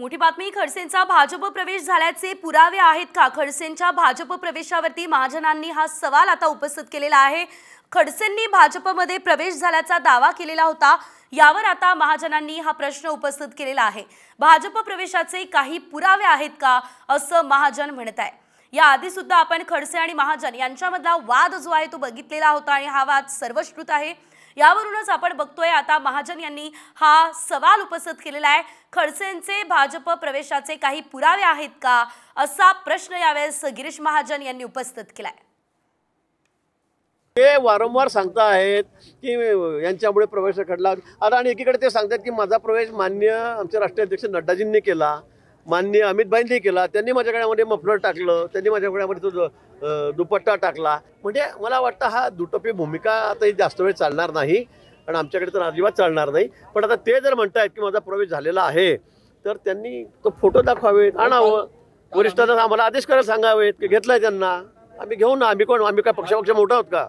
मोठी बातमी, खडसेंचा भाजप प्रवेश झाल्याचे पुरावे आहेत का? खडसेंच्या भाजप प्रवेशावरती महाजनांनी हा सवाल आता उपस्थित केलेला आहे। खडसेंनी भाजपमध्ये प्रवेश झाल्याचा दावा केलेला होता, यावर आता महाजनांनी हा प्रश्न उपस्थित केलेला आहे। भाजप प्रवेशाचे काही पुरावे आहेत का, असं महाजन म्हणत आहे। या आधी सुद्धा आपण खडसे आणि महाजन यांच्यामधला वाद जो आहे तो बघितलेला होता आणि हा वाद सर्वश्रुत आहे। यावरूनच आपण बघतोय आता महाजन यांनी हा सवाल उपस्थित केलेला आहे। खडसेंचे भाजप प्रवेशाचे काही पुरावे आहेत का, असा प्रश्न यावेळेस गिरीश महाजन यांनी उपस्थित केलाय। ते वारंवार सांगता आहेत की यांच्यामुळे प्रवेश घडला आता, आणि एकीकडे ते सांगतात की माझा प्रवेश माननीय आमचे राष्ट्रीय अध्यक्ष नड्डाजींनी केला, माननीय अमित भाईंनी केला, त्यांनी माझ्या गळ्यामध्ये मफलर टाकलं, त्यांनी माझ्या गळ्यामध्ये तो दुपट्टा टाकला। म्हणजे मला वाटतं हा दुटोपी भूमिका आता जास्त वेळ चालणार नाही आणि आमच्याकडे तर अजिबात चालणार नाही। पण आता ते जर म्हणतायत की माझा प्रवेश झालेला आहे तर त्यांनी तो फोटो दाखवावेत, आणावं, वरिष्ठांना आम्हाला आदेश करायला सांगावेत की घेतलाय त्यांना, आम्ही घेऊ ना। आम्ही कोण, आम्ही काय पक्ष मोठा आहोत का?